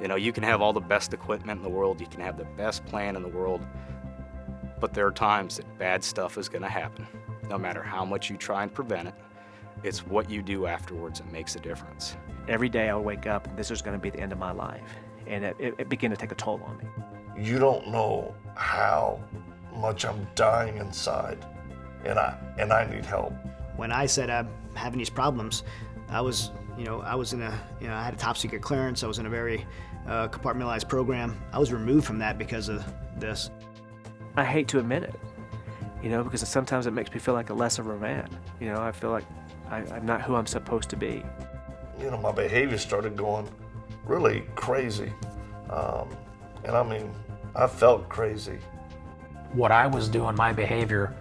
You know, you can have all the best equipment in the world, you can have the best plan in the world, but there are times that bad stuff is going to happen. No matter how much you try and prevent it, it's what you do afterwards that makes a difference. Every day I would wake up and this was going to be the end of my life, and it began to take a toll on me. You don't know how much I'm dying inside, and I need help. When I said I'm having these problems, I was in a, I had a top secret clearance. I was in a very compartmentalized program. I was removed from that because of this. I hate to admit it, because sometimes it makes me feel like a less of a man. I feel like I'm not who I'm supposed to be. My behavior started going really crazy. And I mean, I felt crazy. What I was doing, my behavior,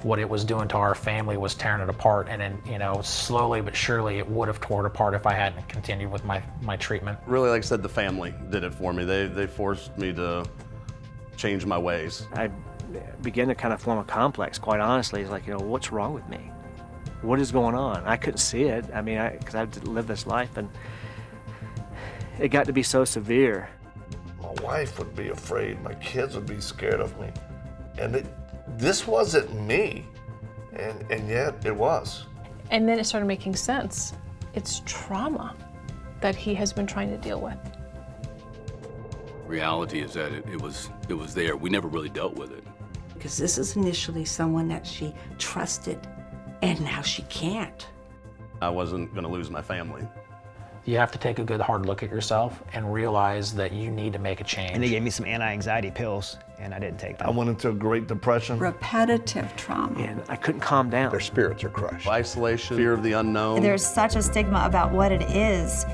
what it was doing to our family was tearing it apart. And then, slowly but surely it would have torn it apart if I hadn't continued with my treatment. Really, like I said, the family did it for me. They forced me to change my ways. I began to kind of form a complex, quite honestly. It's like, what's wrong with me? What is going on? I couldn't see it. I mean, because I lived this life, and it got to be so severe. My wife would be afraid. My kids would be scared of me. And this wasn't me, and yet it was. And then it started making sense. It's trauma that he has been trying to deal with. Reality is that it was there. We never really dealt with it. Because this is initially someone that she trusted, and now she can't. I wasn't going to lose my family. You have to take a good hard look at yourself and realize that you need to make a change. And they gave me some anti-anxiety pills, and I didn't take them. I went into a Great Depression. Repetitive trauma. And I couldn't calm down. Their spirits are crushed. Isolation, fear of the unknown. There's such a stigma about what it is.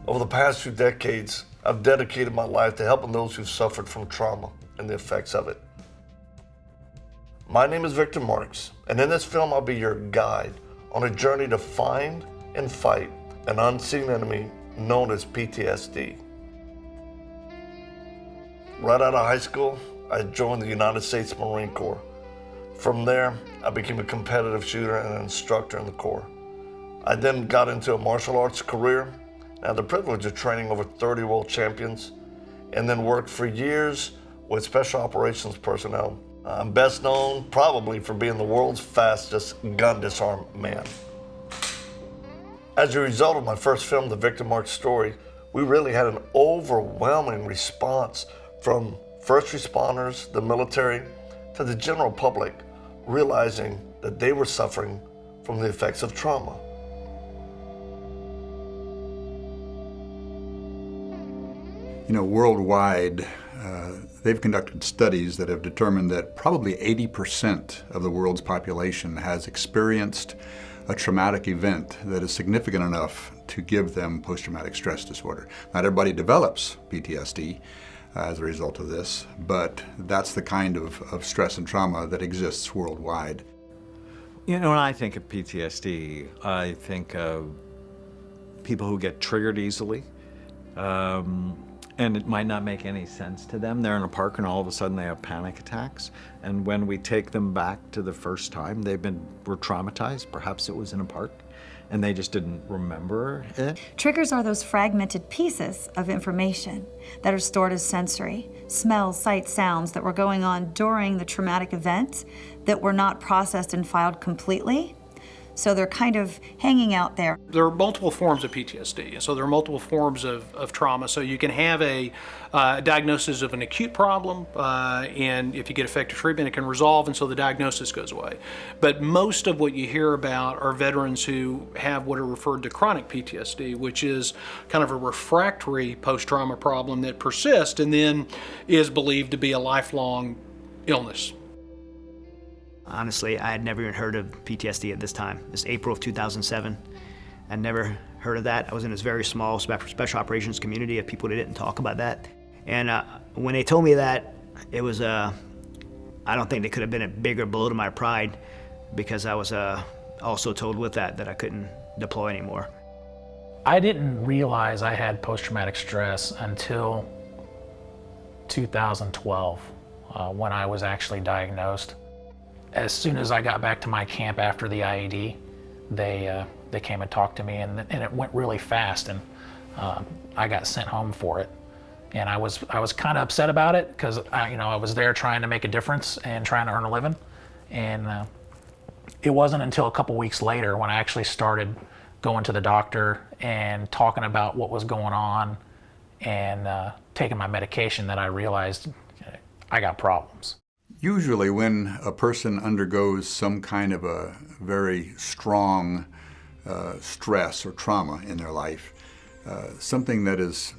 Over the past 2 decades, I've dedicated my life to helping those who've suffered from trauma and the effects of it. My name is Victor Marx, and in this film I'll be your guide on a journey to find and fight an unseen enemy known as PTSD. Right out of high school, I joined the United States Marine Corps. From there, I became a competitive shooter and an instructor in the Corps. I then got into a martial arts career. I had the privilege of training over 30 world champions, and then worked for years with special operations personnel. I'm best known probably for being the world's fastest gun disarm man. As a result of my first film, The Victor Marx Story, we really had an overwhelming response from first responders, the military, to the general public, realizing that they were suffering from the effects of trauma. Worldwide, they've conducted studies that have determined that probably 80% of the world's population has experienced a traumatic event that is significant enough to give them post-traumatic stress disorder. Not everybody develops PTSD as a result of this, but that's the kind of stress and trauma that exists worldwide. When I think of PTSD, I think of people who get triggered easily. And it might not make any sense to them. They're in a park and all of a sudden they have panic attacks. And when we take them back to the first time, were traumatized. Perhaps it was in a park and they just didn't remember it. Triggers are those fragmented pieces of information that are stored as sensory, smells, sights, sounds that were going on during the traumatic event that were not processed and filed completely. So they're kind of hanging out there. There are multiple forms of PTSD, so there are multiple forms of trauma. So you can have a diagnosis of an acute problem, and if you get effective treatment, it can resolve, and so the diagnosis goes away. But most of what you hear about are veterans who have what are referred to chronic PTSD, which is kind of a refractory post-trauma problem that persists and then is believed to be a lifelong illness. Honestly, I had never even heard of PTSD at this time. It's April of 2007. I'd never heard of that. I was in this very small special operations community of people that didn't talk about that. And when they told me that, it was, I don't think there could have been a bigger blow to my pride, because I was also told with that I couldn't deploy anymore. I didn't realize I had post-traumatic stress until 2012. when I was actually diagnosed. As soon as I got back to my camp after the IED, they came and talked to me, and it went really fast, and I got sent home for it. And I was kind of upset about it because I was there trying to make a difference and trying to earn a living, and it wasn't until a couple weeks later when I actually started going to the doctor and talking about what was going on and taking my medication that I realized I got problems. Usually when a person undergoes some kind of a very strong stress or trauma in their life, something that is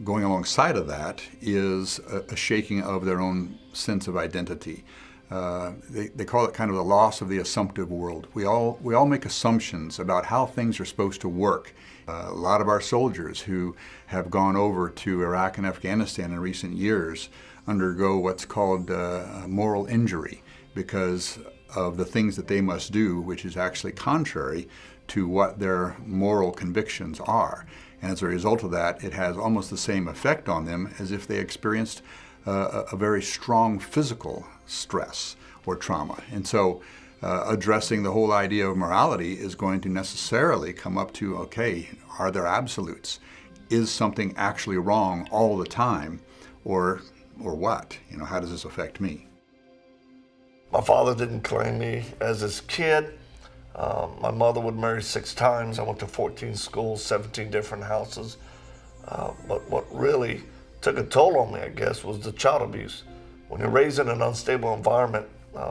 going alongside of that is a shaking of their own sense of identity. They call it kind of the loss of the assumptive world. We all make assumptions about how things are supposed to work. A lot of our soldiers who have gone over to Iraq and Afghanistan in recent years undergo what's called moral injury because of the things that they must do, which is actually contrary to what their moral convictions are. And as a result of that, it has almost the same effect on them as if they experienced a very strong physical stress or trauma. And so addressing the whole idea of morality is going to necessarily come up to, okay, are there absolutes? Is something actually wrong all the time, or what? How does this affect me? My father didn't claim me as his kid. My mother would marry 6 times. I went to 14 schools, 17 different houses. But what really took a toll on me, I guess, was the child abuse. When you're raised in an unstable environment,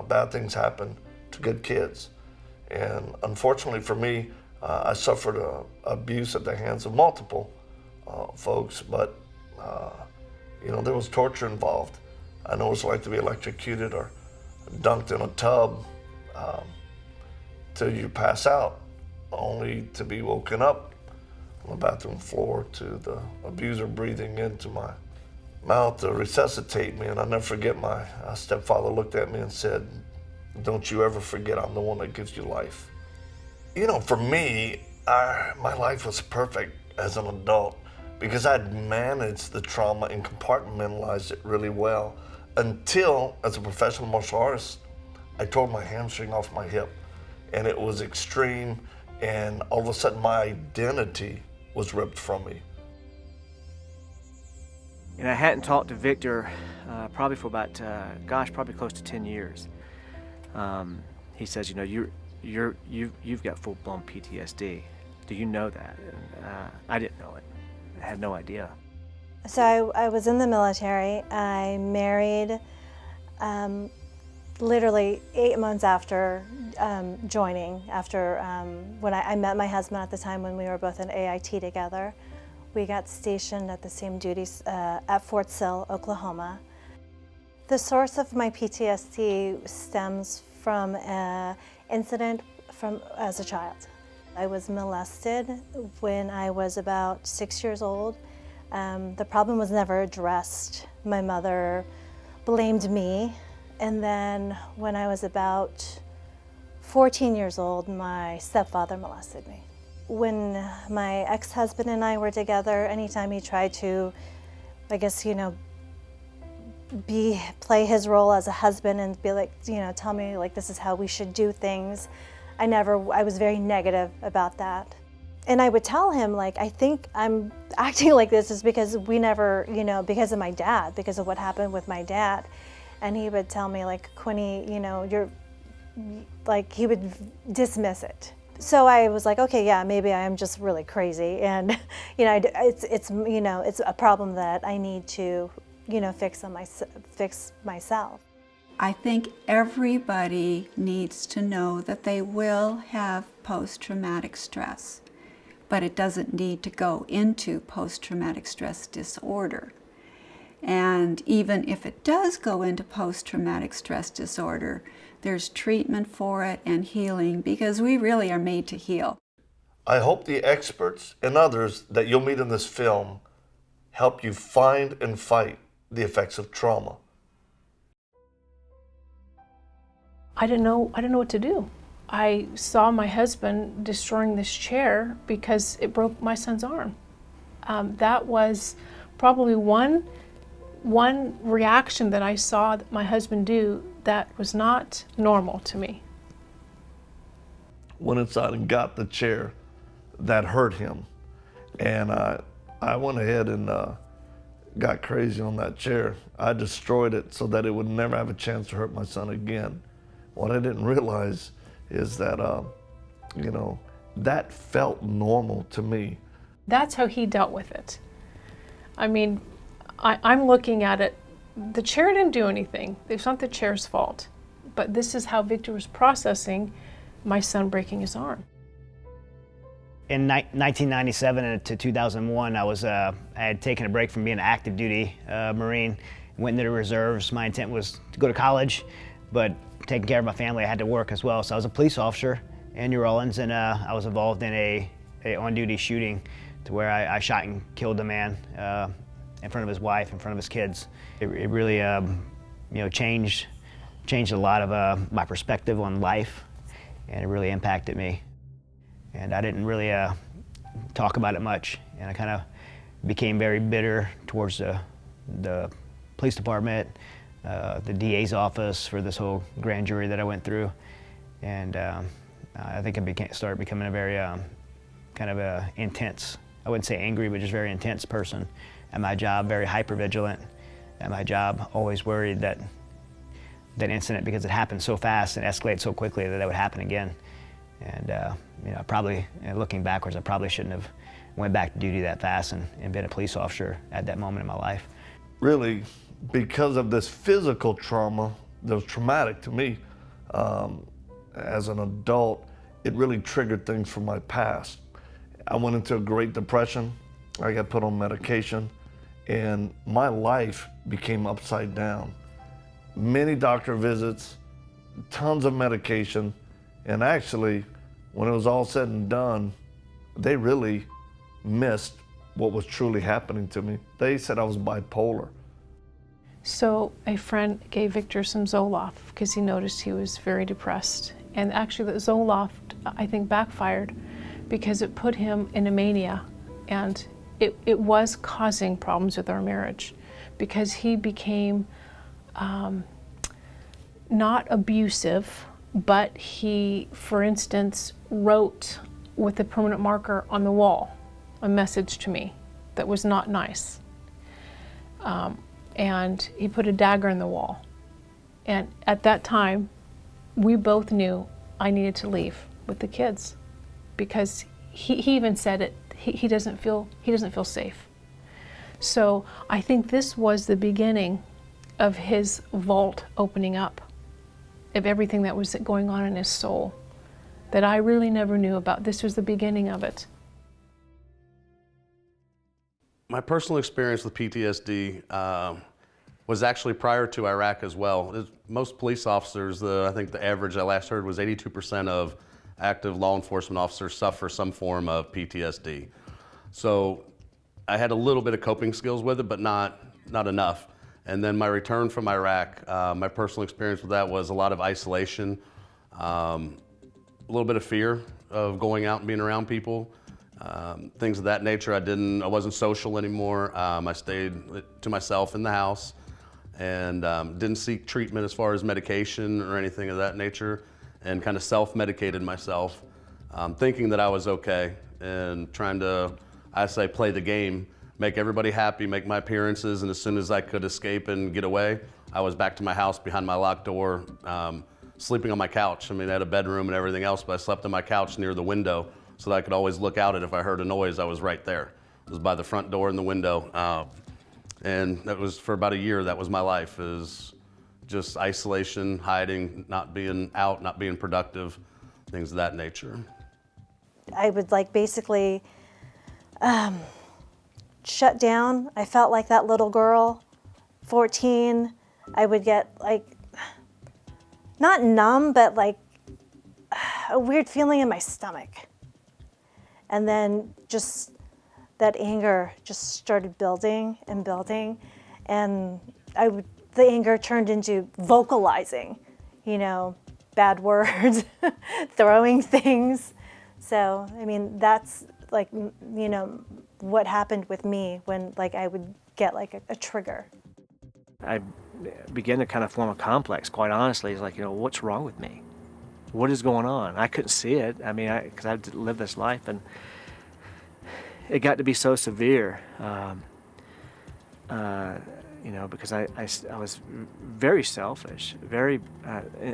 bad things happen to good kids. And unfortunately for me, I suffered abuse at the hands of multiple folks, but there was torture involved. I know what it's like to be electrocuted or dunked in a tub till you pass out, only to be woken up on the bathroom floor to the abuser breathing into my mouth to resuscitate me. And I'll never forget my stepfather looked at me and said, "Don't you ever forget I'm the one that gives you life." For me, my life was perfect as an adult because I'd managed the trauma and compartmentalized it really well until, as a professional martial artist, I tore my hamstring off my hip. And it was extreme, and all of a sudden my identity was ripped from me. And I hadn't talked to Victor probably for about, probably close to 10 years. He says, you've got full-blown PTSD. Do you know that? And I didn't know it. I had no idea. So I was in the military. I married literally 8 months after joining, when I met my husband at the time when we were both in AIT together. We got stationed at the same duties at Fort Sill, Oklahoma. The source of my PTSD stems from an incident as a child. I was molested when I was about 6 years old. The problem was never addressed. My mother blamed me. And then when I was about 14 years old, my stepfather molested me. When my ex-husband and I were together, anytime he tried to, play his role as a husband and be like, tell me like this is how we should do things, I was very negative about that. And I would tell him, like, I think I'm acting like this is because we never, because of my dad, because of what happened with my dad. And he would tell me, like, Quinny, you're, like, he would dismiss it. So I was like, okay, yeah, maybe I am just really crazy. And, it's a problem that I need to, fix myself. I think everybody needs to know that they will have post-traumatic stress, but it doesn't need to go into post-traumatic stress disorder. And even if it does go into post-traumatic stress disorder, there's treatment for it and healing because we really are made to heal. I hope the experts and others that you'll meet in this film help you find and fight the effects of trauma. I didn't know what to do. I saw my husband destroying this chair because it broke my son's arm. That was probably one one reaction that I saw my husband do that was not normal to me. Went inside and got the chair that hurt him. And I went ahead and got crazy on that chair. I destroyed it so that it would never have a chance to hurt my son again. What I didn't realize is that, you know, that felt normal to me. That's how he dealt with it. I mean, I'm looking at it, the chair didn't do anything. It's not the chair's fault. But this is how Victor was processing my son breaking his arm. In 1997 to 2001, I had taken a break from being an active duty Marine, went into the reserves. My intent was to go to college, but taking care of my family, I had to work as well. So I was a police officer in New Orleans, and I was involved in a on-duty shooting to where I shot and killed a man in front of his wife, in front of his kids. It really, you know, changed a lot of my perspective on life, and it really impacted me. And I didn't really talk about it much, and I kind of became very bitter towards the police department, the DA's office for this whole grand jury that I went through, and I think I started becoming a very kind of intense, I wouldn't say angry, but just very intense person. At my job, very hypervigilant. At my job, always worried that incident, because it happened so fast and escalated so quickly, that would happen again. And you know, probably, looking backwards, I probably shouldn't have went back to duty that fast and been a police officer at that moment in my life. Really, because of this physical trauma that was traumatic to me as an adult, it really triggered things from my past. I went into a Great Depression. I got put on medication, and my life became upside down. Many doctor visits, tons of medication, and actually, when it was all said and done, they really missed what was truly happening to me. They said I was bipolar. So a friend gave Victor some Zoloft because he noticed he was very depressed. And actually the Zoloft, I think, backfired because it put him in a mania, and it was causing problems with our marriage because he became not abusive, but he, for instance, wrote with a permanent marker on the wall a message to me that was not nice. And he put a dagger in the wall. And at that time, we both knew I needed to leave with the kids because he even said it, he doesn't feel safe. So I think this was the beginning of his vault opening up, of everything that was going on in his soul that I really never knew about. This was the beginning of it. My personal experience with PTSD was actually prior to Iraq as well. Most police officers, I think the average I last heard was 82% of active law enforcement officers suffer some form of PTSD. So I had a little bit of coping skills with it, but not enough. And then my return from Iraq, my personal experience with that was a lot of isolation, a little bit of fear of going out and being around people, things of that nature. I wasn't social anymore. I stayed to myself in the house and didn't seek treatment as far as medication or anything of that nature, and kind of self-medicated myself, thinking that I was okay and trying to, I say, play the game, make everybody happy, make my appearances, and as soon as I could escape and get away, I was back to my house behind my locked door, sleeping on my couch. I mean, I had a bedroom and everything else, but I slept on my couch near the window so that I could always look out, and if I heard a noise, I was right there. It was by the front door and the window. And that was for about a year. That was my life, is just isolation, hiding, not being out, not being productive, things of that nature. I would basically shut down. I felt like that little girl, 14. I would get not numb, but a weird feeling in my stomach. And then just that anger just started building and building. And the anger turned into vocalizing, bad words, throwing things. So, I mean, that's what happened with me when I would get a trigger. I began to kind of form a complex, quite honestly. It's like, what's wrong with me? What is going on? I couldn't see it. I mean, because I lived this life, and it got to be so severe, because I was very selfish, very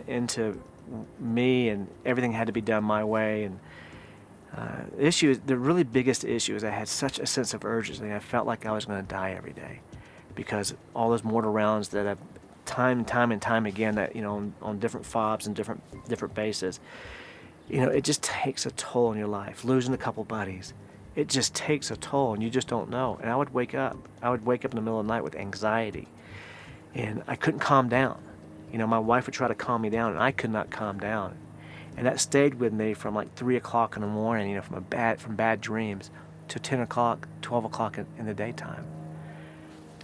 into me, and everything had to be done my way. And the really biggest issue is I had such a sense of urgency. I felt like I was going to die every day, because all those mortar rounds that I've time and time again, that on different fobs and different bases, it just takes a toll on your life. Losing a couple buddies, it just takes a toll, and you just don't know. And I would wake up in the middle of the night with anxiety, and I couldn't calm down. My wife would try to calm me down, and I could not calm down. And that stayed with me from like 3 o'clock in the morning, from bad dreams, to 10 o'clock, 12 o'clock in the daytime.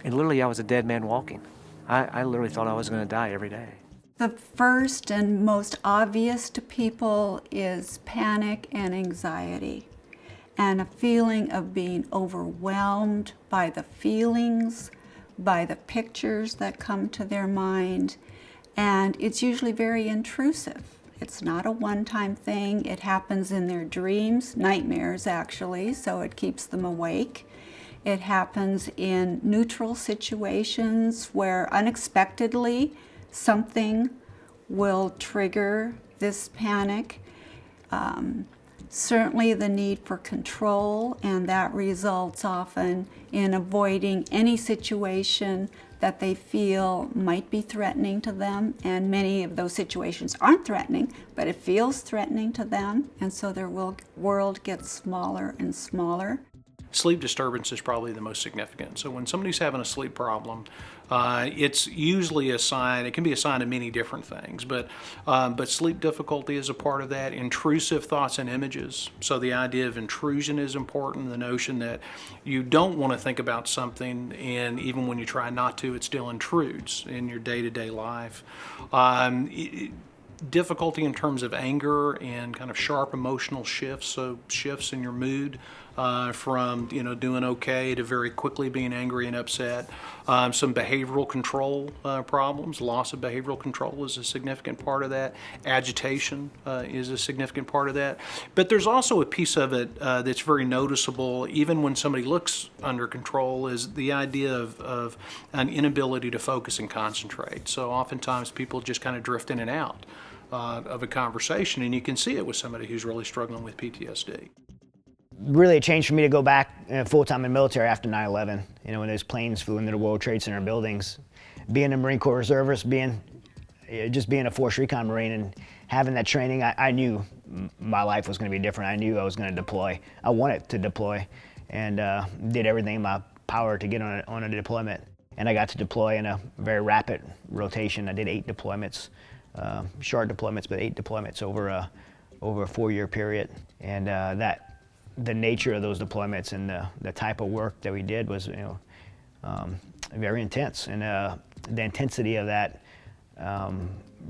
And literally, I was a dead man walking. I literally thought I was going to die every day. The first and most obvious to people is panic and anxiety, and a feeling of being overwhelmed by the feelings, by the pictures that come to their mind, and it's usually very intrusive. It's not a one-time thing. It happens in their dreams, nightmares actually, so it keeps them awake. It happens in neutral situations where unexpectedly something will trigger this panic. Certainly the need for control, and that results often in avoiding any situation that they feel might be threatening to them, and many of those situations aren't threatening, but it feels threatening to them, and so their world gets smaller and smaller. Sleep disturbance is probably the most significant. So when somebody's having a sleep problem, it's usually a sign. It can be a sign of many different things, but sleep difficulty is a part of that. Intrusive thoughts and images. So the idea of intrusion is important. The notion that you don't want to think about something, and even when you try not to, it still intrudes in your day-to-day life. Difficulty in terms of anger and kind of sharp emotional shifts, so shifts in your mood from doing okay to very quickly being angry and upset. Some behavioral control problems. Loss of behavioral control is a significant part of that. Agitation is a significant part of that. But there's also a piece of it that's very noticeable, even when somebody looks under control, is the idea of an inability to focus and concentrate. So oftentimes people just kind of drift in and out of a conversation, and you can see it with somebody who's really struggling with PTSD. Really, it changed for me to go back full-time in the military after 9/11. When those planes flew into the World Trade Center buildings, being a Marine Corps reservist, being a Force Recon Marine, and having that training, I knew my life was going to be different. I knew I was going to deploy. I wanted to deploy, and did everything in my power to get on a deployment. And I got to deploy in a very rapid rotation. I did 8 deployments. Short deployments, but 8 deployments over a 4-year period. And the nature of those deployments and the type of work that we did was very intense. And the intensity of that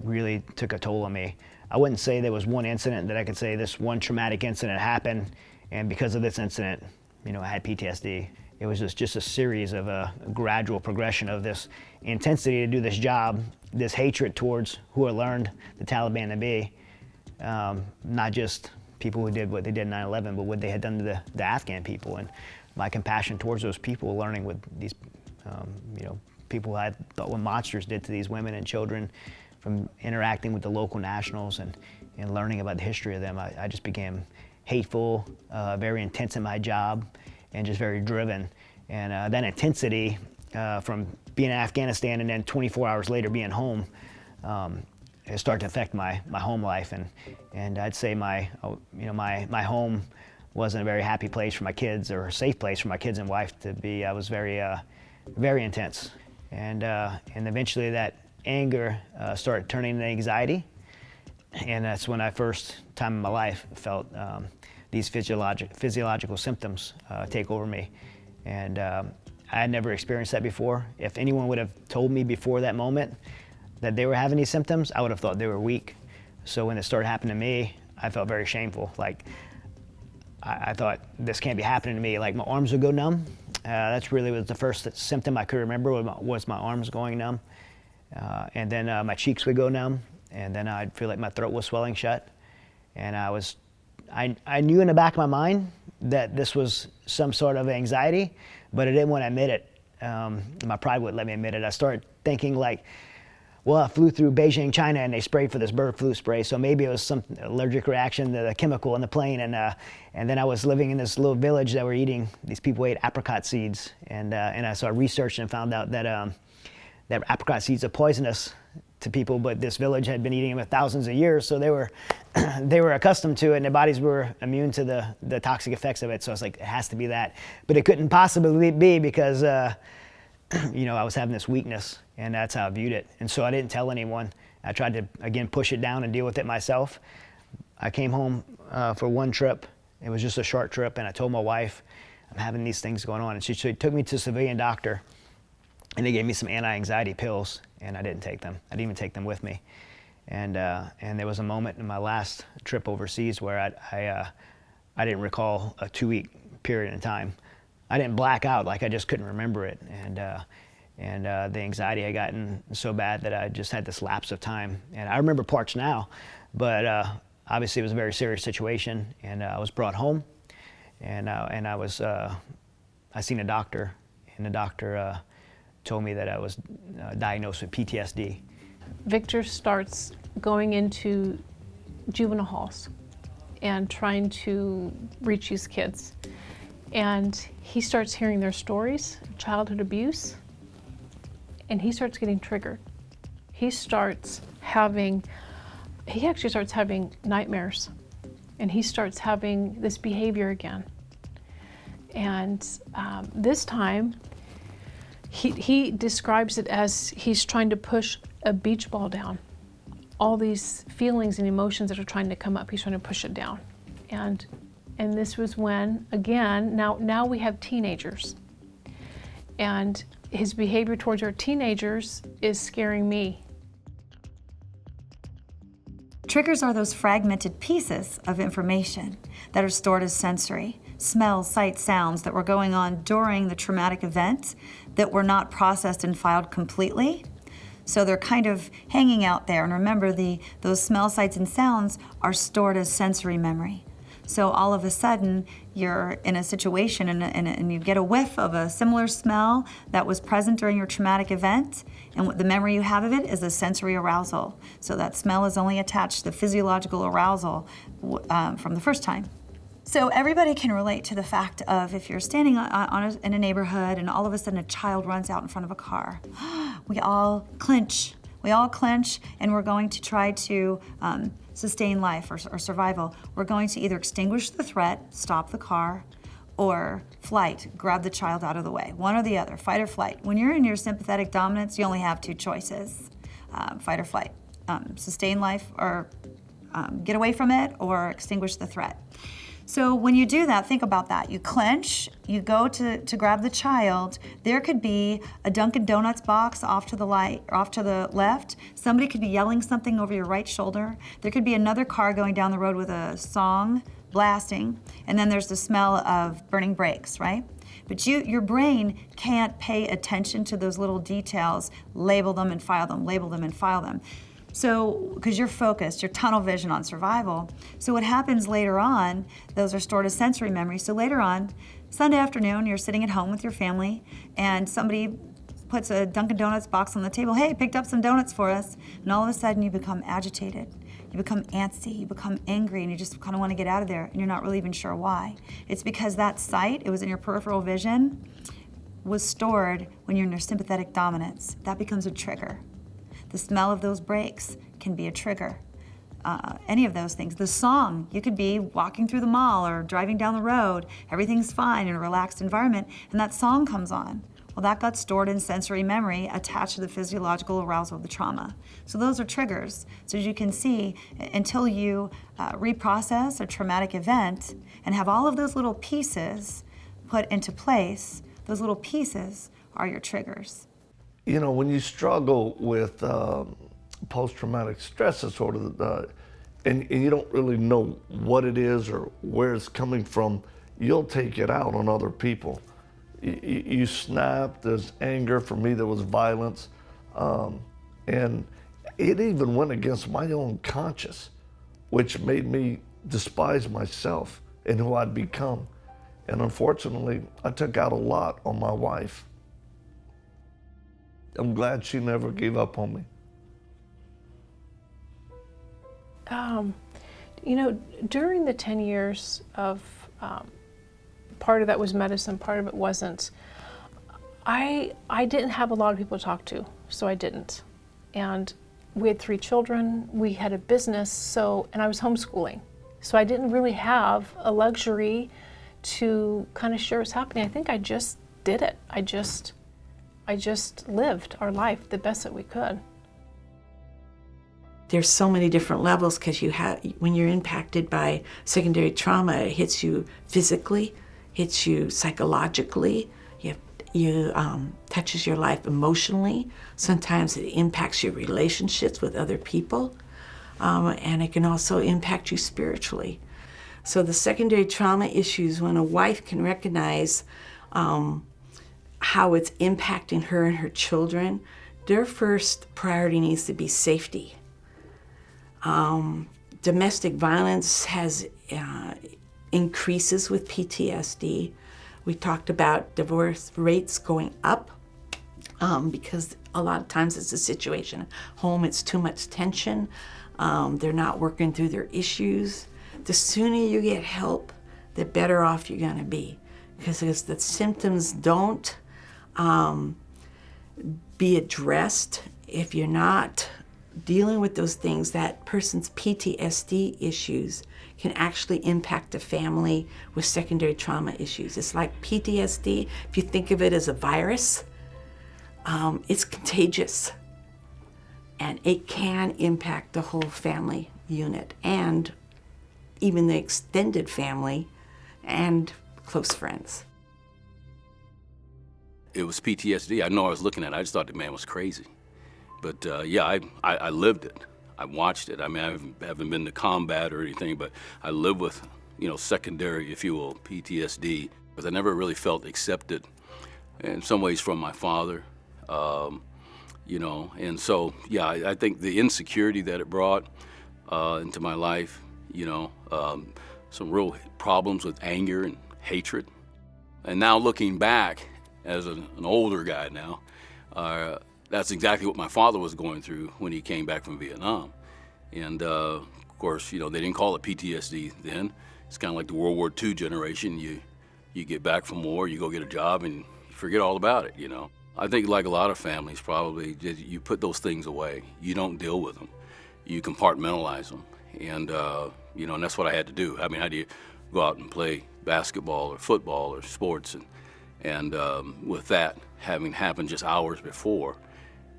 really took a toll on me. I wouldn't say there was one incident that I could say this one traumatic incident happened, and because of this incident, I had PTSD. It was just a series of a gradual progression of this intensity to do this job, this hatred towards who I learned the Taliban to be, not just people who did what they did in 9/11, but what they had done to the Afghan people, and my compassion towards those people, learning what these people I thought were monsters did to these women and children, from interacting with the local nationals and learning about the history of them. I just became hateful, very intense in my job, and just very driven. And that intensity from being in Afghanistan and then 24 hours later being home, it started to affect my home life. And I'd say my home wasn't a very happy place for my kids, or a safe place for my kids and wife to be. I was very intense. And eventually that anger started turning into anxiety. And that's when I first time in my life felt these physiological symptoms take over me. And I had never experienced that before. If anyone would have told me before that moment that they were having these symptoms, I would have thought they were weak. So when it started happening to me, I felt very shameful. Like, I thought, this can't be happening to me. Like, my arms would go numb. That's really was the first symptom I could remember was my arms going numb. And then my cheeks would go numb, and then I'd feel like my throat was swelling shut. And I knew in the back of my mind that this was some sort of anxiety, but I didn't want to admit it. My pride wouldn't let me admit it. I started thinking like, well, I flew through Beijing, China, and they sprayed for this bird flu spray, so maybe it was some allergic reaction to the chemical in the plane. And then I was living in this little village that were eating, these people ate apricot seeds, and so I researched and found out that that apricot seeds are poisonous to people, but this village had been eating them for thousands of years, so they were accustomed to it, and their bodies were immune to the toxic effects of it. So I was like, it has to be that, but it couldn't possibly be because I was having this weakness, and that's how I viewed it. And so I didn't tell anyone. I tried to again push it down and deal with it myself. I came home for one trip. It was just a short trip, and I told my wife, I'm having these things going on, and she took me to a civilian doctor. And they gave me some anti-anxiety pills, and I didn't take them. I didn't even take them with me. And there was a moment in my last trip overseas where I didn't recall a 2-week period in time. I didn't black out, like I just couldn't remember it. And the anxiety had gotten so bad that I just had this lapse of time. And I remember parts now, but obviously it was a very serious situation. And I was brought home, and I seen a doctor, and the doctor told me that I was diagnosed with PTSD. Victor starts going into juvenile halls and trying to reach these kids. And he starts hearing their stories of childhood abuse, and he starts getting triggered. He actually starts having nightmares, and he starts having this behavior again. And this time, he describes it as he's trying to push a beach ball down. All these feelings and emotions that are trying to come up, he's trying to push it down. And this was when, again, now we have teenagers. And his behavior towards our teenagers is scaring me. Triggers are those fragmented pieces of information that are stored as sensory. Smells, sights, sounds that were going on during the traumatic event that were not processed and filed completely. So they're kind of hanging out there. And remember, those smells, sights, and sounds are stored as sensory memory. So all of a sudden, you're in a situation and you get a whiff of a similar smell that was present during your traumatic event, and what the memory you have of it is a sensory arousal. So that smell is only attached to the physiological arousal from the first time. So everybody can relate to the fact of if you're standing in a neighborhood and all of a sudden a child runs out in front of a car, we all clench. We all clench, and we're going to try to sustain life or survival. We're going to either extinguish the threat, stop the car, or flight, grab the child out of the way. One or the other, fight or flight. When you're in your sympathetic dominance, you only have 2 choices, fight or flight. Sustain life or get away from it, or extinguish the threat. So when you do that, think about that. You clench, you go to grab the child. There could be a Dunkin' Donuts box off to the left. Somebody could be yelling something over your right shoulder. There could be another car going down the road with a song blasting. And then there's the smell of burning brakes, right? But your brain can't pay attention to those little details, label them and file them, label them and file them. So, because you're focused, you're tunnel vision on survival. So what happens later on, those are stored as sensory memory. So later on, Sunday afternoon, you're sitting at home with your family, and somebody puts a Dunkin' Donuts box on the table. Hey, picked up some donuts for us. And all of a sudden, you become agitated. You become antsy, you become angry, and you just kind of want to get out of there, and you're not really even sure why. It's because that sight, it was in your peripheral vision, was stored when you're in your sympathetic dominance. That becomes a trigger. The smell of those brakes can be a trigger. Any of those things. The song, you could be walking through the mall or driving down the road, everything's fine in a relaxed environment, and that song comes on. Well, that got stored in sensory memory attached to the physiological arousal of the trauma. So those are triggers. So as you can see, until you reprocess a traumatic event and have all of those little pieces put into place, those little pieces are your triggers. You know, when you struggle with post-traumatic stress disorder, and you don't really know what it is or where it's coming from, you'll take it out on other people. You snap, there's anger. For me, there was violence. And it even went against my own conscience, which made me despise myself and who I'd become. And unfortunately, I took out a lot on my wife. I'm glad she never gave up on me. You know, during the 10 years of, part of that was medicine, part of it wasn't, I didn't have a lot of people to talk to, so I didn't. And we had 3 children, we had a business, and I was homeschooling. So I didn't really have a luxury to kind of share what's happening. I think I just did it. I just lived our life the best that we could. There's so many different levels because when you're impacted by secondary trauma, it hits you physically, hits you psychologically, touches your life emotionally. Sometimes it impacts your relationships with other people, and it can also impact you spiritually. So the secondary trauma issues, when a wife can recognize how it's impacting her and her children, their first priority needs to be safety. Domestic violence has increases with PTSD. We talked about divorce rates going up because a lot of times it's a situation at home, it's too much tension, they're not working through their issues. The sooner you get help, the better off you're gonna be. Because if the symptoms don't be addressed, if you're not dealing with those things, that person's PTSD issues can actually impact the family with secondary trauma issues. It's like PTSD, if you think of it as a virus, it's contagious. And it can impact the whole family unit and even the extended family and close friends. It was PTSD. I know I was looking at it. I just thought the man was crazy. But yeah, I lived it. I watched it. I mean, I haven't been to combat or anything, but I lived with, secondary, if you will, PTSD, because I never really felt accepted in some ways from my father, and so, yeah, I think the insecurity that it brought into my life, some real problems with anger and hatred. And now looking back as an older guy now, that's exactly what my father was going through when he came back from Vietnam. And of course, they didn't call it PTSD then. It's kind of like the World War II generation. You get back from war, you go get a job, and you forget all about it, I think like a lot of families probably, you put those things away. You don't deal with them. You compartmentalize them. And, and that's what I had to do. I mean, how do you go out and play basketball or football or sports? And with that having happened just hours before,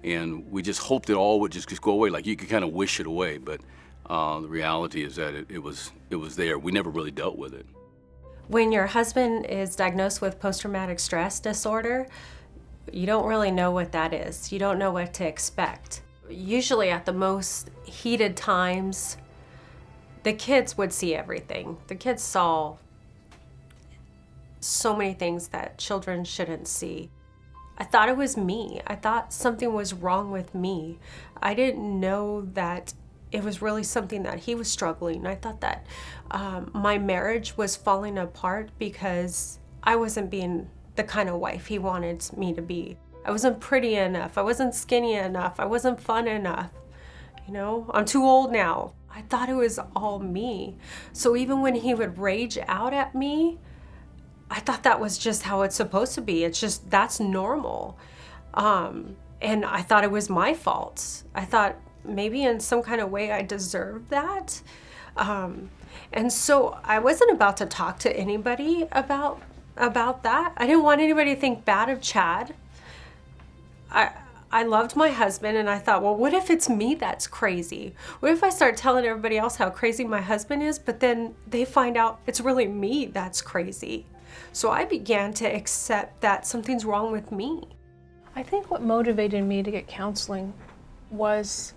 and we just hoped it all would just go away. Like you could kind of wish it away, but the reality is that it was there. We never really dealt with it. When your husband is diagnosed with post-traumatic stress disorder, you don't really know what that is. You don't know what to expect. Usually at the most heated times, the kids would see everything. The kids saw so many things that children shouldn't see. I thought it was me. I thought something was wrong with me. I didn't know that it was really something that he was struggling. I thought that my marriage was falling apart because I wasn't being the kind of wife he wanted me to be. I wasn't pretty enough. I wasn't skinny enough. I wasn't fun enough. I'm too old now. I thought it was all me. So even when he would rage out at me, I thought that was just how it's supposed to be. It's just, that's normal. And I thought it was my fault. I thought maybe in some kind of way I deserved that. And so I wasn't about to talk to anybody about that. I didn't want anybody to think bad of Chad. I loved my husband, and I thought, well, what if it's me that's crazy? What if I start telling everybody else how crazy my husband is, but then they find out it's really me that's crazy? So I began to accept that something's wrong with me. I think what motivated me to get counseling was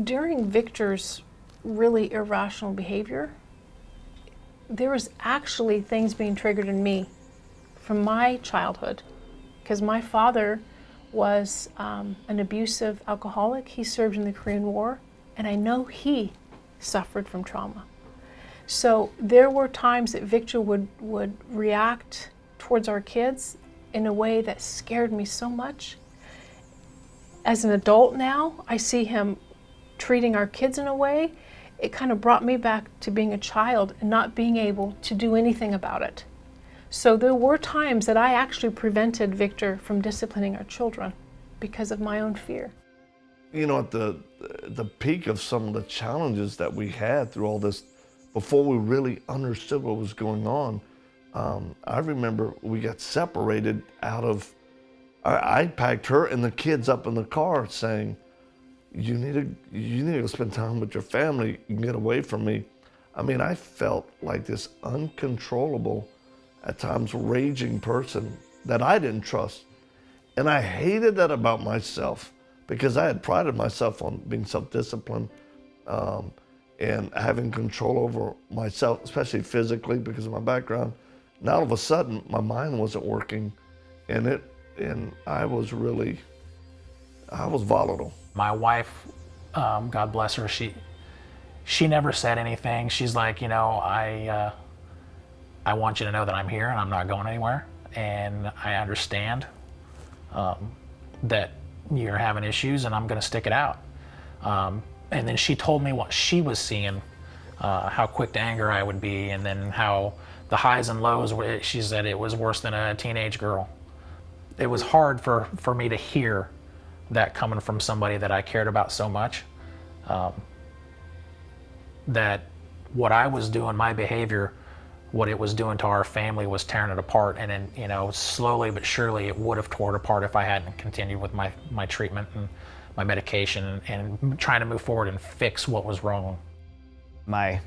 during Victor's really irrational behavior, there was actually things being triggered in me from my childhood, because my father was an abusive alcoholic. He served in the Korean War, and I know he suffered from trauma. So there were times that Victor would react towards our kids in a way that scared me so much. As an adult now, I see him treating our kids in a way, it kind of brought me back to being a child and not being able to do anything about it. So there were times that I actually prevented Victor from disciplining our children because of my own fear. You know, at the peak of some of the challenges that we had through all this, before we really understood what was going on, I remember we got separated out of, I packed her and the kids up in the car saying, you need to go spend time with your family, you can get away from me. I mean, I felt like this uncontrollable, at times raging person that I didn't trust. And I hated that about myself because I had prided myself on being self-disciplined and having control over myself, especially physically because of my background. Now all of a sudden, my mind wasn't working and I was volatile. My wife, God bless her, she never said anything. She's like, you know, I want you to know that I'm here and I'm not going anywhere. And I understand that you're having issues and I'm going to stick it out. And then she told me what she was seeing, how quick to anger I would be, and then how the highs and lows, she said it was worse than a teenage girl. It was hard for me to hear that coming from somebody that I cared about so much, that what I was doing, my behavior, what it was doing to our family was tearing it apart. And then, you know, slowly but surely it would have torn it apart if I hadn't continued with my treatment and my medication and trying to move forward and fix what was wrong. My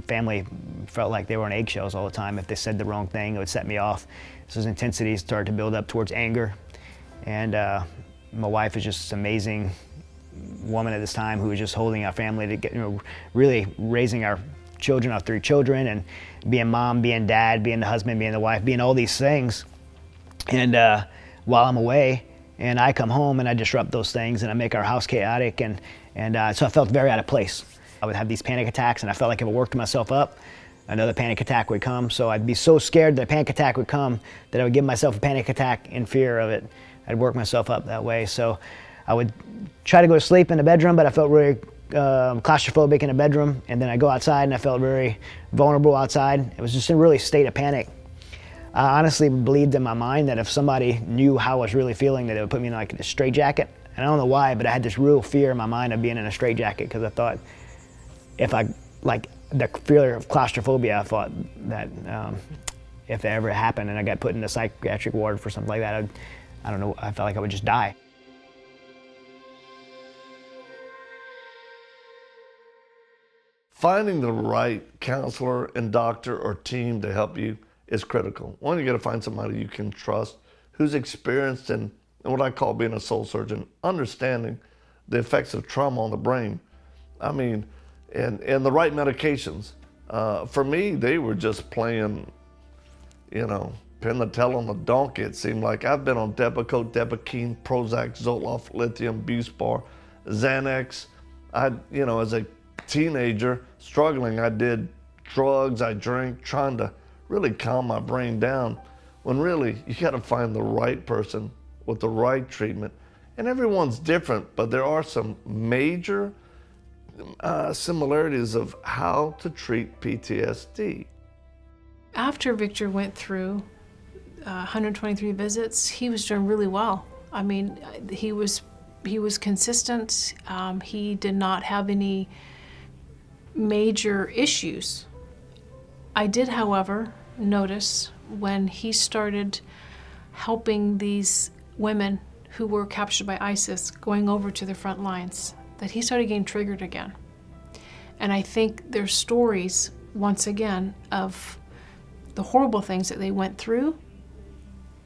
family felt like they were on eggshells all the time. If they said the wrong thing, it would set me off. So his intensity started to build up towards anger. And my wife is just this amazing woman at this time who was just holding our family to get, you know, really raising our children, our 3 children, and being mom, being dad, being the husband, being the wife, being all these things. And while I'm away, and I come home and I disrupt those things and I make our house chaotic, and so I felt very out of place. I would have these panic attacks and I felt like if I worked myself up, another panic attack would come. So I'd be so scared that a panic attack would come that I would give myself a panic attack in fear of it. I'd work myself up that way. So I would try to go to sleep in the bedroom, but I felt really claustrophobic in the bedroom. And then I go outside and I felt very vulnerable outside. It was just a really state of panic. I honestly believed in my mind that if somebody knew how I was really feeling, that it would put me in like a straitjacket. And I don't know why, but I had this real fear in my mind of being in a straitjacket because I thought if I, like the fear of claustrophobia, I thought that if it ever happened and I got put in a psychiatric ward for something like that, I don't know, I felt like I would just die. Finding the right counselor and doctor or team to help you is critical. One, you got to find somebody you can trust, who's experienced in what I call being a soul surgeon, understanding the effects of trauma on the brain. I mean, and the right medications. For me, they were just playing, you know, pin the tail on the donkey, it seemed like. I've been on Depakote, Depakine, Prozac, Zoloft, lithium, Buspar, Xanax. You know, as a teenager struggling, I did drugs, I drank, trying to really calm my brain down, when really you got to find the right person with the right treatment. And everyone's different, but there are some major similarities of how to treat PTSD. After Victor went through 123 visits, he was doing really well. I mean, he was consistent. He did not have any major issues. I did, however, notice when he started helping these women who were captured by ISIS going over to the front lines, that he started getting triggered again. And I think their stories, once again, of the horrible things that they went through,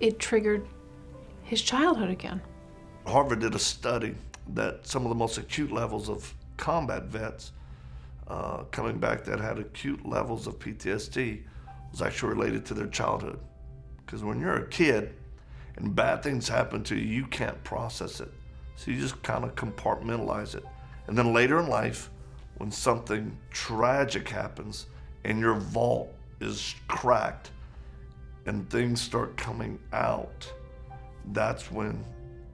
it triggered his childhood again. Harvard did a study that some of the most acute levels of combat vets coming back that had acute levels of PTSD was actually related to their childhood. Because when you're a kid and bad things happen to you, you can't process it. So you just kind of compartmentalize it. And then later in life, when something tragic happens and your vault is cracked and things start coming out, that's when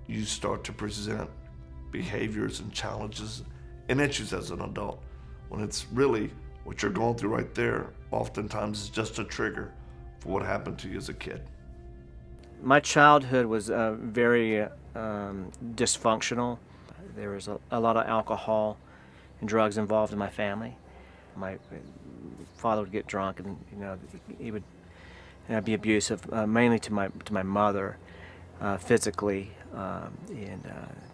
you start to present behaviors and challenges and issues as an adult. When it's really what you're going through right there, oftentimes is just a trigger for what happened to you as a kid. My childhood was very dysfunctional. There was a lot of alcohol and drugs involved in my family. My father would get drunk, and he would be abusive, mainly to my mother, physically, and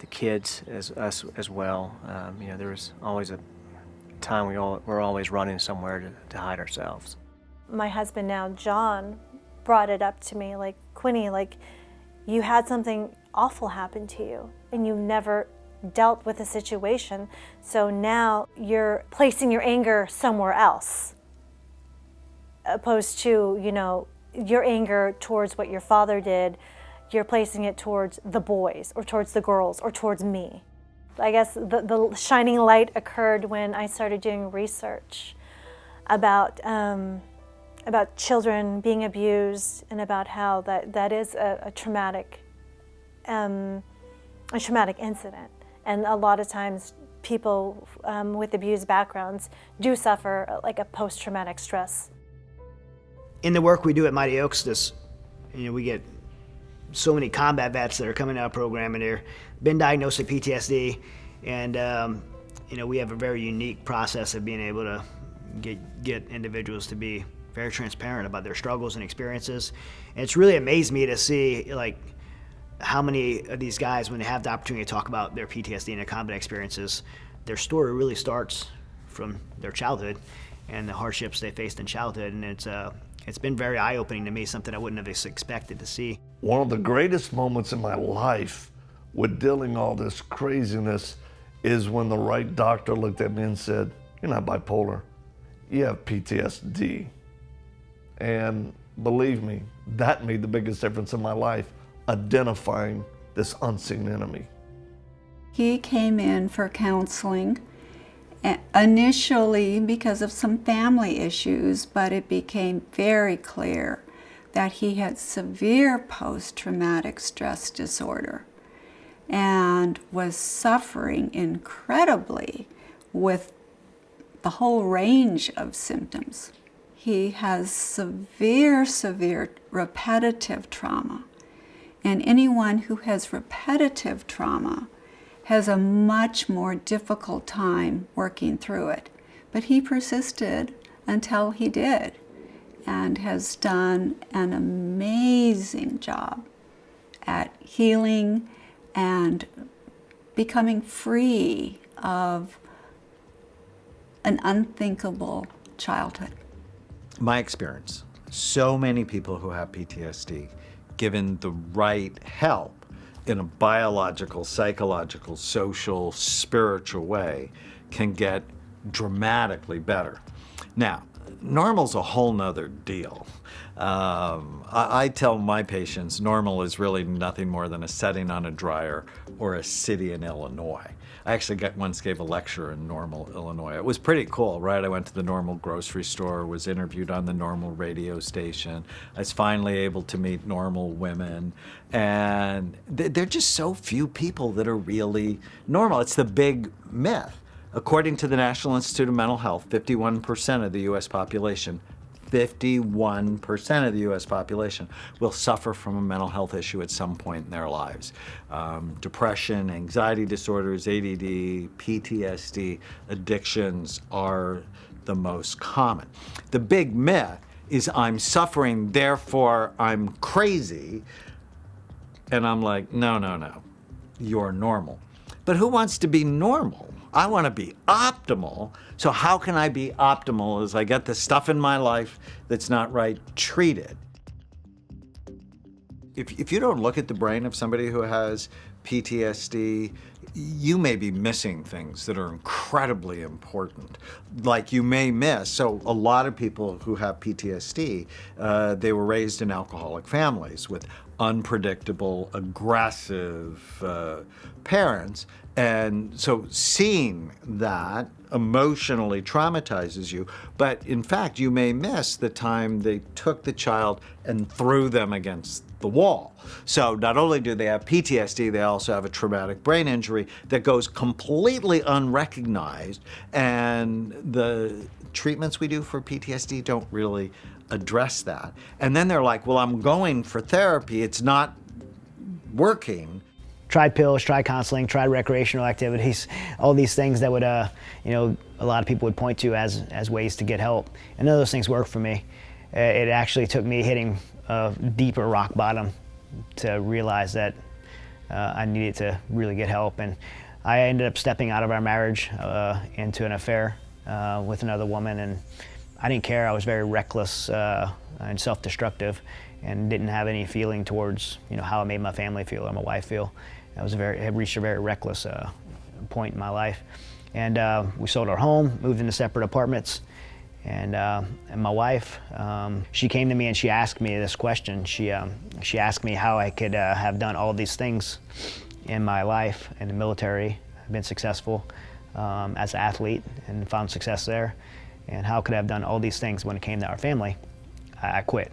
the kids as well. There was always a time we're always running somewhere to hide ourselves. My husband now, John, brought it up to me, like, Quinny, like, you had something awful happen to you and you never dealt with the situation, so now you're placing your anger somewhere else, opposed to, your anger towards what your father did, you're placing it towards the boys or towards the girls or towards me. I guess the shining light occurred when I started doing research about children being abused and about how that is a traumatic incident. And a lot of times people with abused backgrounds do suffer like a post-traumatic stress. In the work we do at Mighty Oaks, we get so many combat vets that are coming out of program and they're been diagnosed with PTSD, and we have a very unique process of being able to get individuals to be very transparent about their struggles and experiences. And it's really amazed me to see how many of these guys, when they have the opportunity to talk about their PTSD and their combat experiences, their story really starts from their childhood and the hardships they faced in childhood. And it's been very eye-opening to me, something I wouldn't have expected to see. One of the greatest moments in my life with dealing all this craziness is when the right doctor looked at me and said, "You're not bipolar, you have PTSD." And believe me, that made the biggest difference in my life, identifying this unseen enemy. He came in for counseling initially because of some family issues, but it became very clear that he had severe post-traumatic stress disorder and was suffering incredibly with the whole range of symptoms. He has severe repetitive trauma. And anyone who has repetitive trauma has a much more difficult time working through it. But he persisted until he did, and has done an amazing job at healing and becoming free of an unthinkable childhood. My experience, so many people who have PTSD, given the right help in a biological, psychological, social, spiritual way, can get dramatically better. Now, normal's a whole nother deal. I tell my patients normal is really nothing more than a setting on a dryer or a city in Illinois. I actually once gave a lecture in Normal, Illinois. It was pretty cool, right? I went to the Normal grocery store, was interviewed on the Normal radio station. I was finally able to meet normal women. And there are just so few people that are really normal. It's the big myth. According to the National Institute of Mental Health, 51% of the U.S. population, 51% of the U.S. population will suffer from a mental health issue at some point in their lives. Depression, anxiety disorders, ADD, PTSD, addictions are the most common. The big myth is I'm suffering, therefore I'm crazy. And I'm like, no, you're normal. But who wants to be normal? I want to be optimal. So how can I be optimal as I get the stuff in my life that's not right treated? If you don't look at the brain of somebody who has PTSD, you may be missing things that are incredibly important. Like you may miss, so a lot of people who have PTSD, they were raised in alcoholic families with unpredictable, aggressive parents. And so seeing that emotionally traumatizes you, but in fact, you may miss the time they took the child and threw them against the wall. So not only do they have PTSD, they also have a traumatic brain injury that goes completely unrecognized, and the treatments we do for PTSD don't really address that. And then they're like, well, I'm going for therapy, it's not working. Tried pills, tried counseling, tried recreational activities, all these things that would, you know, a lot of people would point to as ways to get help. And none of those things worked for me. It actually took me hitting a deeper rock bottom to realize that I needed to really get help. And I ended up stepping out of our marriage into an affair with another woman, and I didn't care. I was very reckless and self-destructive, and didn't have any feeling towards, you know, how it made my family feel or my wife feel. I had reached a very reckless point in my life. And we sold our home, moved into separate apartments. And my wife, she came to me and she asked me this question. She asked me how I could have done all these things in my life in the military. I've been successful as an athlete and found success there. And how could I have done all these things when it came to our family? I quit.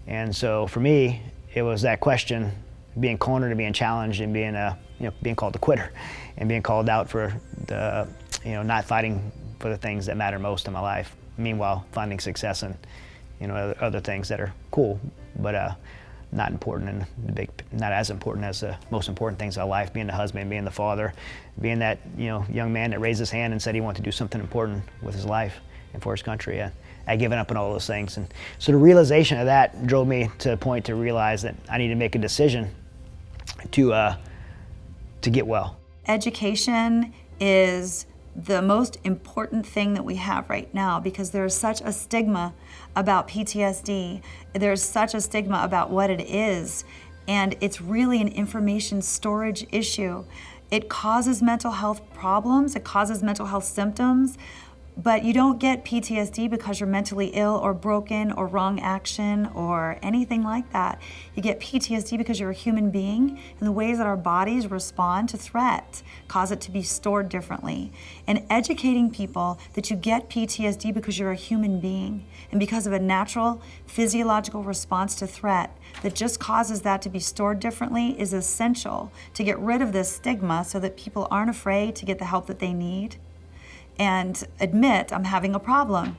And so for me, it was that question, being cornered and being challenged and being called a quitter and being called out for the, not fighting for the things that matter most in my life. Meanwhile, finding success in, other things that are cool, but not important and not as important as the most important things in life, being the husband, being the father, being that, young man that raised his hand and said he wanted to do something important with his life and for his country. I'd given up on all those things. And so the realization of that drove me to the point to realize that I need to make a decision to get well. Education is the most important thing that we have right now, because there's such a stigma about PTSD. There's such a stigma about what it is, and it's really an information storage issue. It causes mental health problems, it causes mental health symptoms, but you don't get PTSD because you're mentally ill or broken or wrong action or anything like that. You get PTSD because you're a human being, and the ways that our bodies respond to threat cause it to be stored differently. And educating people that you get PTSD because you're a human being and because of a natural physiological response to threat that just causes that to be stored differently is essential to get rid of this stigma so that people aren't afraid to get the help that they need and admit I'm having a problem.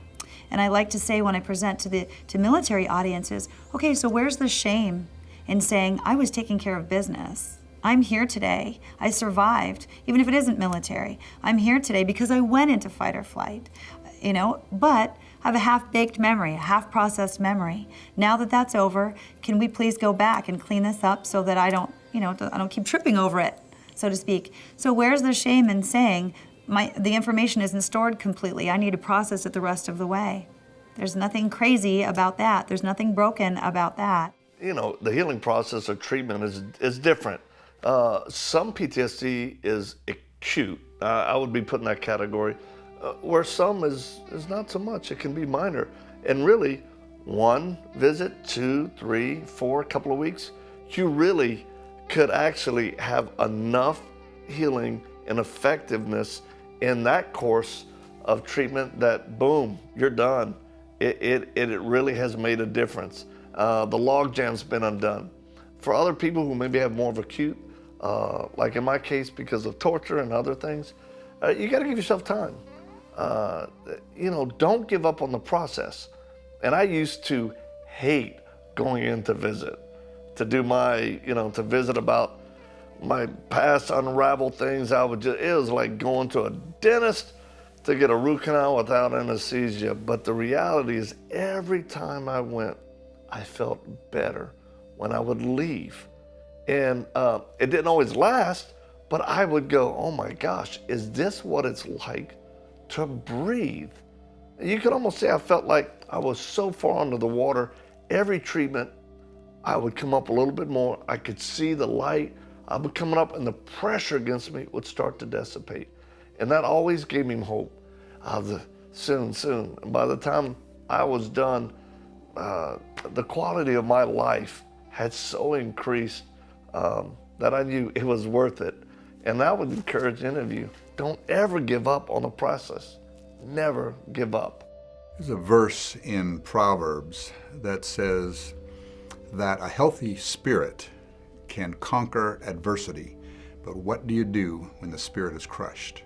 And I like to say when I present to military audiences, okay, so where's the shame in saying I was taking care of business? I'm here today. I survived, even if it isn't military. I'm here today because I went into fight or flight, but I have a half-baked memory, a half-processed memory. Now that that's over, can we please go back and clean this up so that I don't keep tripping over it, so to speak. So where's the shame in saying the information isn't stored completely. I need to process it the rest of the way. There's nothing crazy about that. There's nothing broken about that. The healing process or treatment is different. Some PTSD is acute. I would be put in that category, where some is not so much. It can be minor. And really, 1 visit, 2, 3, 4, couple of weeks, you really could actually have enough healing and effectiveness in that course of treatment that boom, you're done. It really has made a difference. The log jam's been undone. For other people who maybe have more of acute, like in my case because of torture and other things, you gotta give yourself time. Don't give up on the process. And I used to hate going in to visit, to do to visit about my past unraveled things. It was like going to a dentist to get a root canal without anesthesia. But the reality is every time I went, I felt better when I would leave. And it didn't always last, but I would go, oh my gosh, is this what it's like to breathe? You could almost say I felt like I was so far under the water. Every treatment, I would come up a little bit more. I could see the light. I'd be coming up and the pressure against me would start to dissipate. And that always gave me hope of the soon. And by the time I was done, the quality of my life had so increased that I knew it was worth it. And I would encourage any of you, don't ever give up on the process. Never give up. There's a verse in Proverbs that says that a healthy spirit can conquer adversity, but what do you do when the spirit is crushed?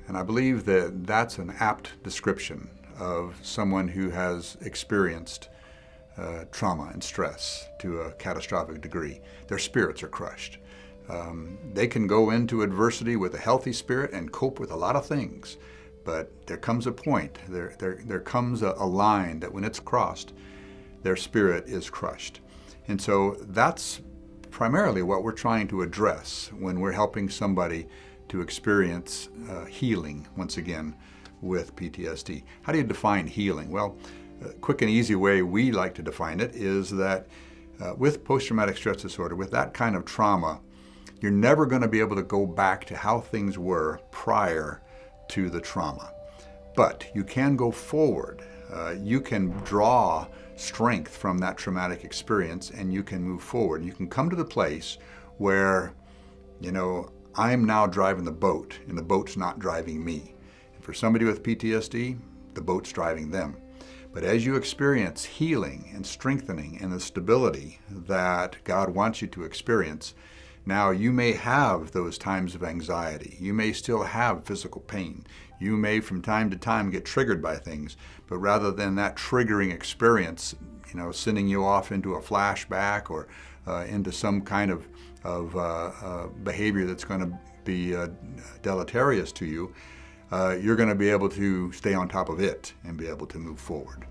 And I believe that that's an apt description of someone who has experienced trauma and stress to a catastrophic degree. Their spirits are crushed. They can go into adversity with a healthy spirit and cope with a lot of things, but there comes a point, there comes a line that when it's crossed, their spirit is crushed. And so that's primarily what we're trying to address when we're helping somebody to experience healing, once again, with PTSD. How do you define healing? Well, a quick and easy way we like to define it is that with post-traumatic stress disorder, with that kind of trauma, you're never going to be able to go back to how things were prior to the trauma. But you can go forward. You can draw strength from that traumatic experience and you can move forward. You can come to the place where, you know, I'm now driving the boat and the boat's not driving me. And for somebody with PTSD, the boat's driving them. But as you experience healing and strengthening and the stability that God wants you to experience, now you may have those times of anxiety. You may still have physical pain. You may from time to time get triggered by things, but rather than that triggering experience, you know, sending you off into a flashback or into some kind of behavior that's going to be deleterious to you, you're going to be able to stay on top of it and be able to move forward.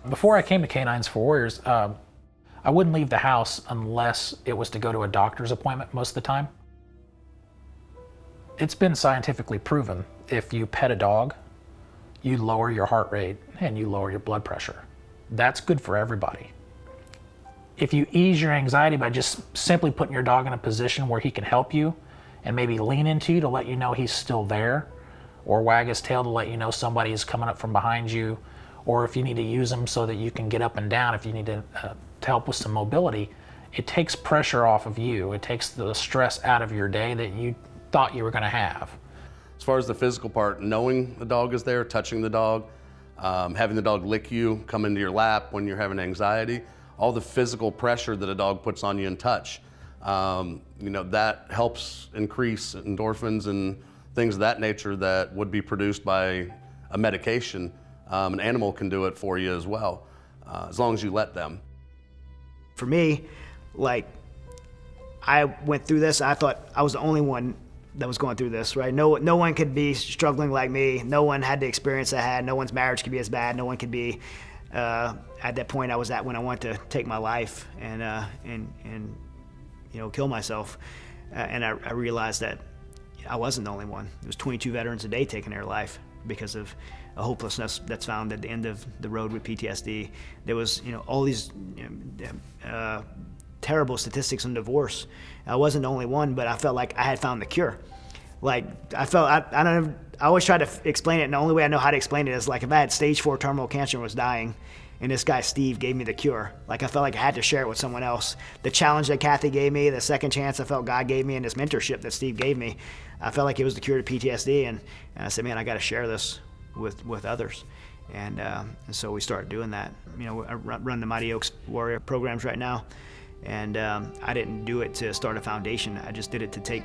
Before I came to Canines for Warriors, I wouldn't leave the house unless it was to go to a doctor's appointment most of the time. It's been scientifically proven if you pet a dog, you lower your heart rate and you lower your blood pressure. That's good for everybody. If you ease your anxiety by just simply putting your dog in a position where he can help you and maybe lean into you to let you know he's still there, or wag his tail to let you know somebody is coming up from behind you, or if you need to use him so that you can get up and down, if you need to help with some mobility, it takes pressure off of you. It takes the stress out of your day that you thought you were going to have. As far as the physical part, knowing the dog is there, touching the dog, having the dog lick you, come into your lap when you're having anxiety, all the physical pressure that a dog puts on you and touch, you know, that helps increase endorphins and things of that nature that would be produced by a medication. An animal can do it for you as well, as long as you let them. For me, like, I went through this, I thought I was the only one that was going through this, right? No one could be struggling like me. No one had the experience I had. No one's marriage could be as bad. No one could be at that point I was at when I wanted to take my life and you know, kill myself. And I realized that I wasn't the only one. There was 22 veterans a day taking their life because of a hopelessness that's found at the end of the road with PTSD. There was, you know, all these terrible statistics on divorce. I wasn't the only one, but I felt like I had found the cure. Like, I always try to explain it, and the only way I know how to explain it is like if I had stage 4 terminal cancer and was dying, and this guy Steve gave me the cure. Like, I felt like I had to share it with someone else. The challenge that Kathy gave me, the second chance I felt God gave me, and this mentorship that Steve gave me, I felt like it was the cure to PTSD, and I said, man, I got to share this with others. And so we started doing that. You know, I run the Mighty Oaks Warrior programs right now, and I didn't do it to start a foundation. I just did it to take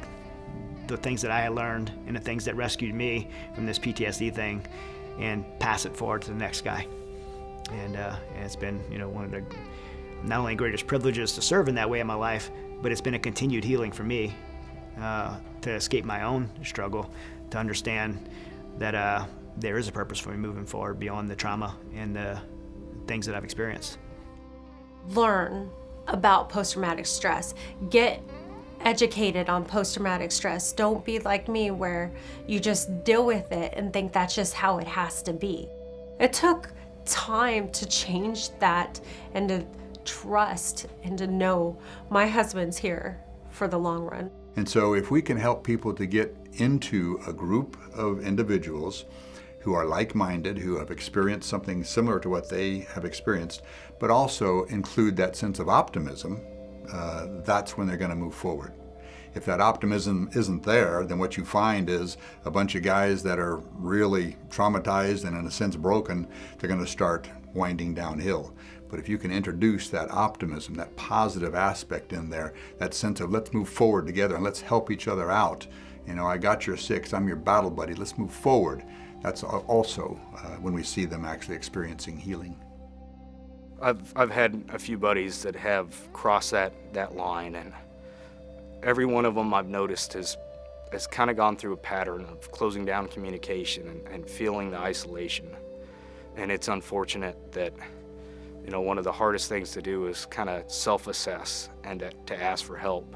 the things that I had learned and the things that rescued me from this PTSD thing and pass it forward to the next guy. And it's been, you know, one of the not only greatest privileges to serve in that way in my life, but it's been a continued healing for me to escape my own struggle, to understand that there is a purpose for me moving forward beyond the trauma and the things that I've experienced. Learn about post-traumatic stress. Get educated on post-traumatic stress. Don't be like me where you just deal with it and think that's just how it has to be. It took time to change that and to trust and to know my husband's here for the long run. And so if we can help people to get into a group of individuals who are like-minded, who have experienced something similar to what they have experienced, but also include that sense of optimism, that's when they're going to move forward. If that optimism isn't there, then what you find is a bunch of guys that are really traumatized and in a sense broken, they're going to start winding downhill. But if you can introduce that optimism, that positive aspect in there, that sense of let's move forward together and let's help each other out. You know, I got your six, I'm your battle buddy, let's move forward. That's also when we see them actually experiencing healing. I've had a few buddies that have crossed that line, and every one of them I've noticed has kind of gone through a pattern of closing down communication and feeling the isolation. And it's unfortunate that, you know, one of the hardest things to do is kind of self-assess and to ask for help.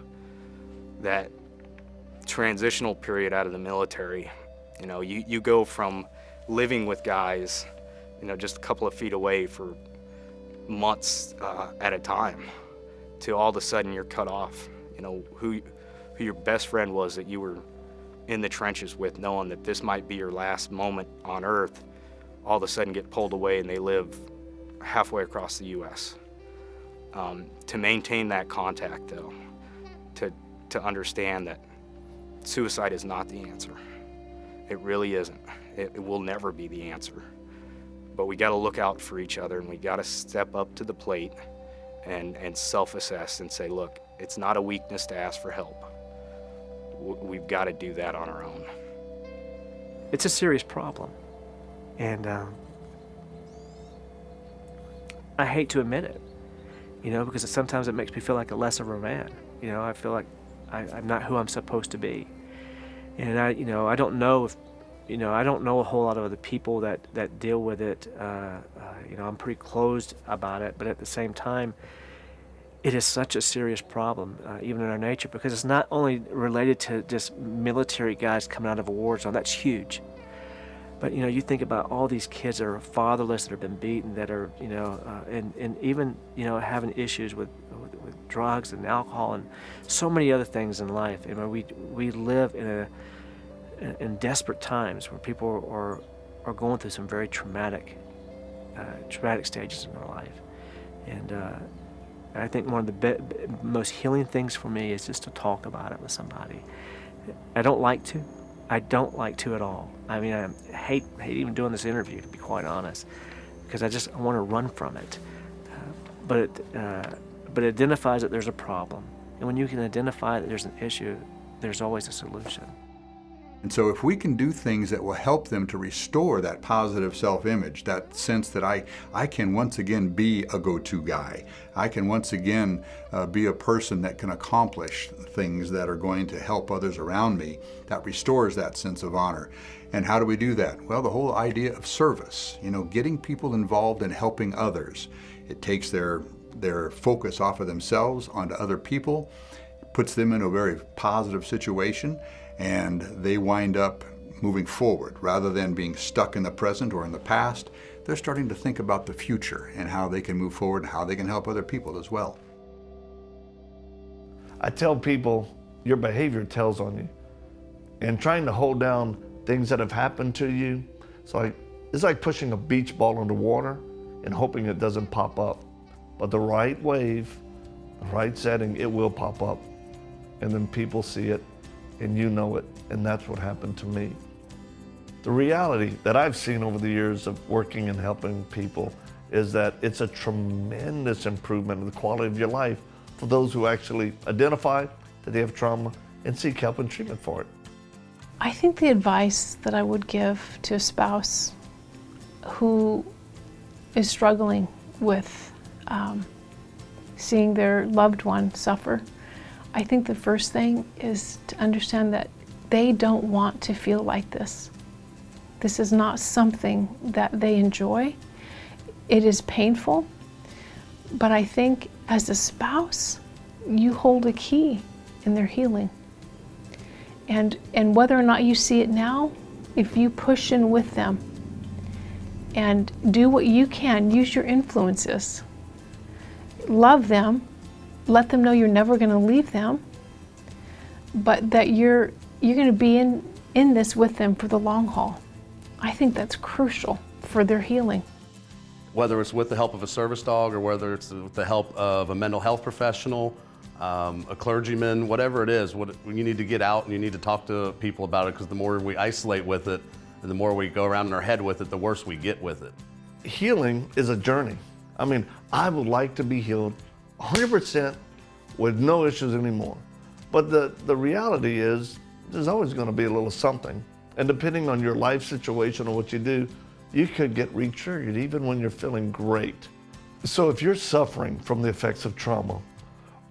That transitional period out of the military, you know, you go from living with guys, you know, just a couple of feet away for months at a time, to all of a sudden you're cut off. You know, who your best friend was that you were in the trenches with, knowing that this might be your last moment on earth, all of a sudden get pulled away and they live halfway across the U.S. To maintain that contact, though, to understand that suicide is not the answer. It really isn't. It will never be the answer. But we got to look out for each other, and we got to step up to the plate and self-assess and say, look, it's not a weakness to ask for help. We've got to do that on our own. It's a serious problem, and I hate to admit it, you know, because sometimes it makes me feel like a less of a man. You know, I feel like I'm not who I'm supposed to be, and I don't know if, you know, I don't know a whole lot of other people that deal with it. You know, I'm pretty closed about it, but at the same time, it is such a serious problem, even in our nature, because it's not only related to just military guys coming out of a war zone. That's huge. But, you know, you think about all these kids that are fatherless, that have been beaten, that are, you know, and even, you know, having issues with drugs and alcohol and so many other things in life. I mean, we live in desperate times where people are going through some very traumatic stages in their life. And I think one of the most healing things for me is just to talk about it with somebody. I don't like to at all. I mean, I hate even doing this interview, to be quite honest, because I want to run from it. But it identifies that there's a problem. And when you can identify that there's an issue, there's always a solution. And so if we can do things that will help them to restore that positive self-image, that sense that I can once again be a go-to guy, I can once again be a person that can accomplish things that are going to help others around me, that restores that sense of honor. And how do we do that? Well, the whole idea of service, you know, getting people involved in helping others. It takes their focus off of themselves onto other people, puts them in a very positive situation, and they wind up moving forward. Rather than being stuck in the present or in the past, they're starting to think about the future and how they can move forward and how they can help other people as well. I tell people, your behavior tells on you. And trying to hold down things that have happened to you, it's like pushing a beach ball into water and hoping it doesn't pop up. But the right wave, the right setting, it will pop up. And then people see it, and you know it, and that's what happened to me. The reality that I've seen over the years of working and helping people is that it's a tremendous improvement in the quality of your life for those who actually identify that they have trauma and seek help and treatment for it. I think the advice that I would give to a spouse who is struggling with seeing their loved one suffer, I think the first thing is to understand that they don't want to feel like this. This is not something that they enjoy. It is painful, but I think as a spouse, you hold a key in their healing. And whether or not you see it now, if you push in with them and do what you can. Use your influences. Love them. Let them know you're never going to leave them, but that you're going to be in this with them for the long haul. I think that's crucial for their healing. Whether it's with the help of a service dog or whether it's with the help of a mental health professional, a clergyman, whatever it is, you need to get out and you need to talk to people about it, because the more we isolate with it and the more we go around in our head with it, the worse we get with it. Healing is a journey. I mean, I would like to be healed 100% with no issues anymore. But the reality is, there's always going to be a little something. And depending on your life situation or what you do, you could get re-triggered even when you're feeling great. So if you're suffering from the effects of trauma,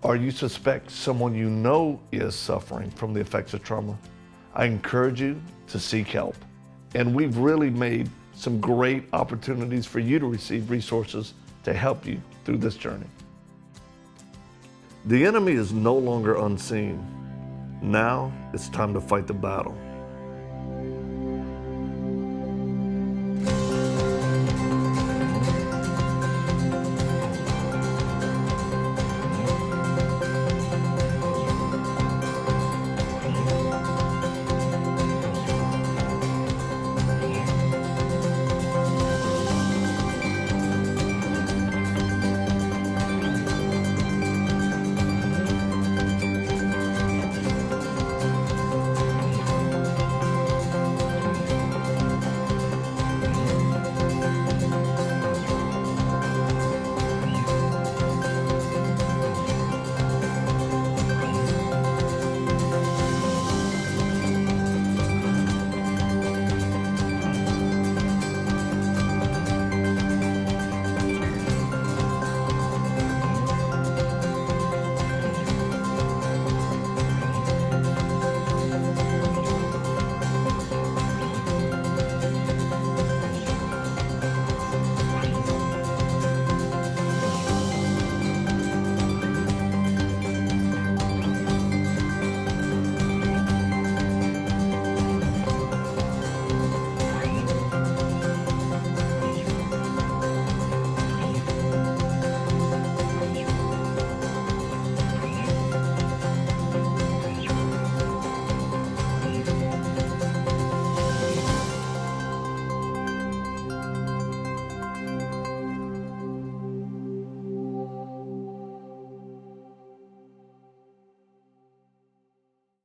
or you suspect someone you know is suffering from the effects of trauma, I encourage you to seek help. And we've really made some great opportunities for you to receive resources to help you through this journey. The enemy is no longer unseen. Now it's time to fight the battle.